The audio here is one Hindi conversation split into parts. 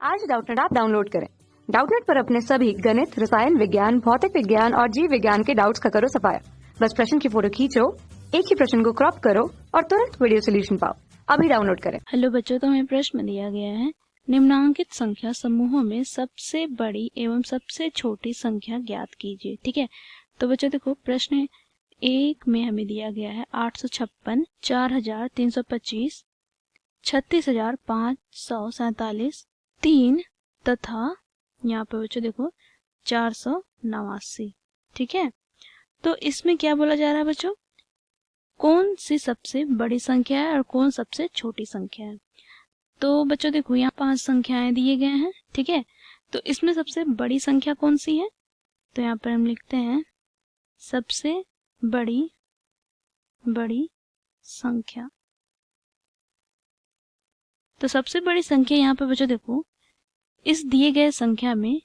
आज डाउटनेट ऐप डाउनलोड करें। डाउटनेट पर अपने सभी गणित, रसायन विज्ञान, भौतिक विज्ञान और जीव विज्ञान के डाउट्स का करो सफाया। बस प्रश्न की फोटो खींचो, एक ही प्रश्न को क्रॉप करो और तुरंत वीडियो सोल्यूशन पाओ। अभी डाउनलोड करें। हेलो बच्चों, तो हमें प्रश्न दिया गया है, निम्नांकित संख्या समूहों में सबसे बड़ी एवं सबसे छोटी संख्या ज्ञात कीजिए। ठीक है, तो बच्चों देखो, प्रश्न एक में हमें दिया गया है 856, 4325, 36,547, 3 तथा यहाँ पर बच्चों देखो 489। ठीक है, तो इसमें क्या बोला जा रहा है बच्चों, कौन सी सबसे बड़ी संख्या है और कौन सबसे छोटी संख्या है। तो बच्चों देखो, यहाँ 5 संख्याएं दिए गए हैं। ठीक है, तो इसमें सबसे बड़ी संख्या कौन सी है, तो यहाँ पर हम लिखते हैं सबसे बड़ी संख्या। तो सबसे बड़ी संख्या यहाँ पे बच्चों देखो, इस दिए गए संख्या में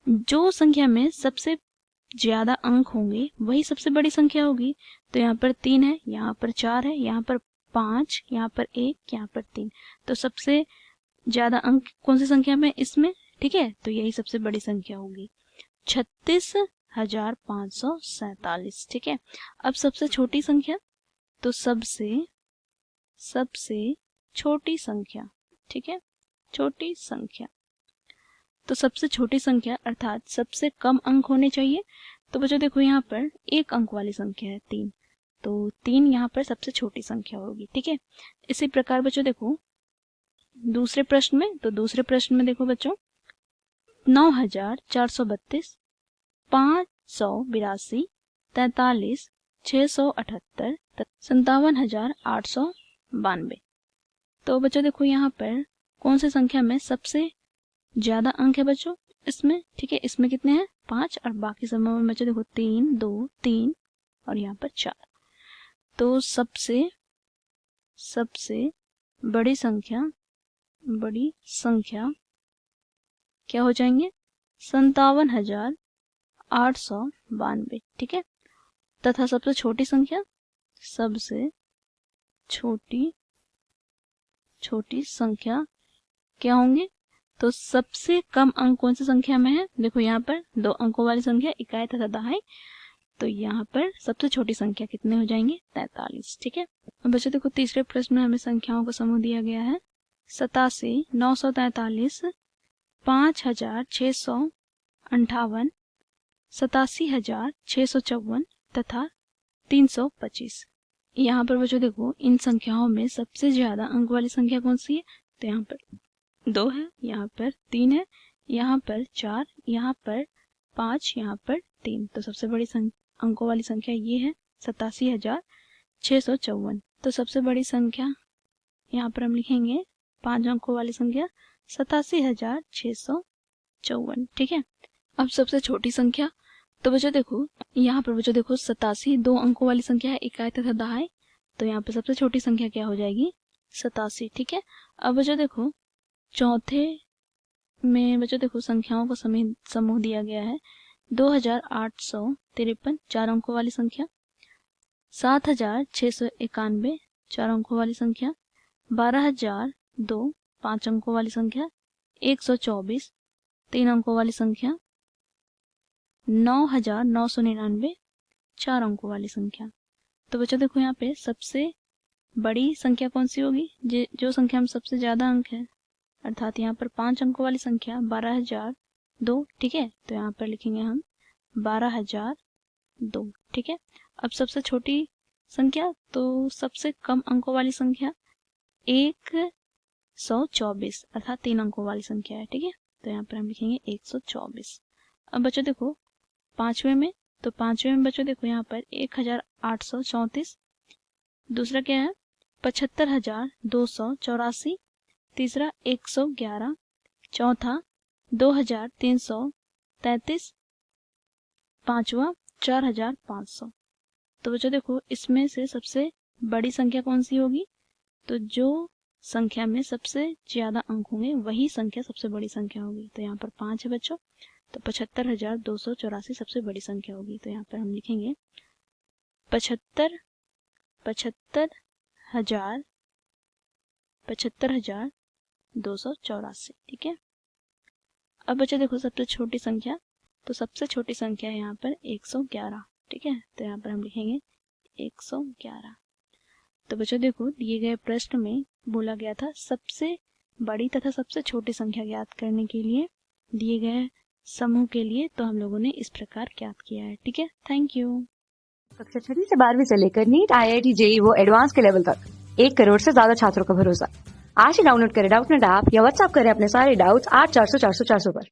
जो संख्या में सबसे ज्यादा अंक होंगे वही सबसे बड़ी संख्या होगी। तो यहाँ पर 3 है, यहाँ पर 4 है, यहाँ पर 5, यहाँ पर 1, यहाँ पर 3। तो सबसे ज्यादा अंक कौन सी संख्या में इसमें, ठीक है, तो यही सबसे बड़ी संख्या होगी 36,547। ठीक है, अब सबसे छोटी संख्या, तो सबसे छोटी संख्या। ठीक है, छोटी संख्या, तो सबसे छोटी संख्या अर्थात सबसे कम अंक होने चाहिए। तो बच्चों देखो, यहाँ पर 1 अंक वाली संख्या है 3, तो 3 यहाँ पर सबसे छोटी संख्या होगी। ठीक है, इसी प्रकार बच्चों देखो दूसरे प्रश्न में, तो दूसरे प्रश्न में देखो बच्चों 9,432, 582, 43, 678, 57,892। तो बच्चों देखो, यहाँ पर कौन सी संख्या में सबसे ज्यादा अंक है बच्चों इसमें। ठीक है, इसमें कितने हैं 5, और बाकी सब में बच्चों देखो 3, 2, 3 और यहाँ पर 4। तो सबसे बड़ी संख्या क्या हो जाएंगे 57,892। ठीक है, तथा सबसे छोटी संख्या, सबसे छोटी संख्या क्या होंगे, तो सबसे कम अंक कौन सी संख्या में है, देखो यहाँ पर 2 अंकों वाली संख्या इकाई तथा दहाई। तो यहाँ पर सबसे छोटी संख्या कितने हो जाएंगे 43। ठीक है, अब बच्चों देखो तीसरे प्रश्न में हमें संख्याओं का समूह दिया गया है 87, 943, 5,658, 87,654 तथा 325। यहाँ पर बच्चों देखो, इन संख्याओं में सबसे ज्यादा अंक वाली संख्या कौन सी है, तो यहाँ पर 2 है, यहाँ पर 3 है, यहाँ पर 4, यहाँ पर 5, यहाँ पर 3। तो सबसे बड़ी अंकों वाली संख्या ये है 87,654। तो सबसे बड़ी संख्या यहाँ पर हम लिखेंगे 5 अंकों वाली संख्या 87,654। ठीक है, अब सबसे छोटी संख्या, तो बच्चों देखो यहाँ पर बच्चों देखो 87 2 अंकों वाली संख्या है इकाई तथा दहाई। तो यहाँ पर सबसे छोटी संख्या क्या हो जाएगी 87। ठीक है, अब बच्चों देखो चौथे में बच्चों देखो संख्याओं का समूह दिया गया है 2,853 4 अंकों वाली संख्या, 7,691 4 अंकों वाली संख्या, 12,002 5 अंकों वाली संख्या, 124 3 अंकों वाली संख्या, 9,999 4 अंकों वाली संख्या। तो बच्चों देखो यहाँ पे सबसे बड़ी संख्या कौन सी होगी, जो संख्या में सबसे ज्यादा अंक है, अर्थात यहाँ पर 5 अंकों वाली संख्या 12,002। ठीक है, तो यहाँ पर लिखेंगे हम 12,002। ठीक है, अब सबसे छोटी संख्या, तो सबसे कम अंकों वाली संख्या 124 अर्थात 3 अंकों वाली संख्या है। ठीक है, तो यहाँ पर हम लिखेंगे 124। अब बच्चों देखो पांचवें में, तो पांचवें में बच्चों देखो यहाँ पर 1,834, दूसरा क्या है 75,284, तीसरा 111, चौथा 2,333, पांचवा 4,500। तो बच्चों देखो इसमें से सबसे बड़ी संख्या कौन सी होगी, तो जो संख्या में सबसे ज्यादा अंक होंगे वही संख्या सबसे बड़ी संख्या होगी। तो यहाँ पर 5 है बच्चों, तो 75,284 सबसे बड़ी संख्या होगी। तो यहाँ पर हम लिखेंगे 75,284। ठीक है, अब बच्चों देखो सबसे छोटी संख्या, तो सबसे छोटी संख्या है यहाँ पर 111, ठीक है। तो यहाँ पर हम लिखेंगे 111। तो बच्चों देखो दिए गए प्रश्न में बोला गया था सबसे बड़ी तथा सबसे छोटी संख्या ज्ञात करने के लिए दिए गए समूह के लिए, तो हम लोगों ने इस प्रकार ज्ञात किया है, ठीक है। Thank you. कक्षा 6वीं से 12वीं से लेकर नीट, IIT, JEE वो एडवांस के लेवल तक 1 करोड़ से ज्यादा छात्रों का भरोसा। आज ही डाउनलोड करें डाउटनेट ऐप या व्हाट्सएप करें अपने सारे डाउट्स 8400 400 400 पर।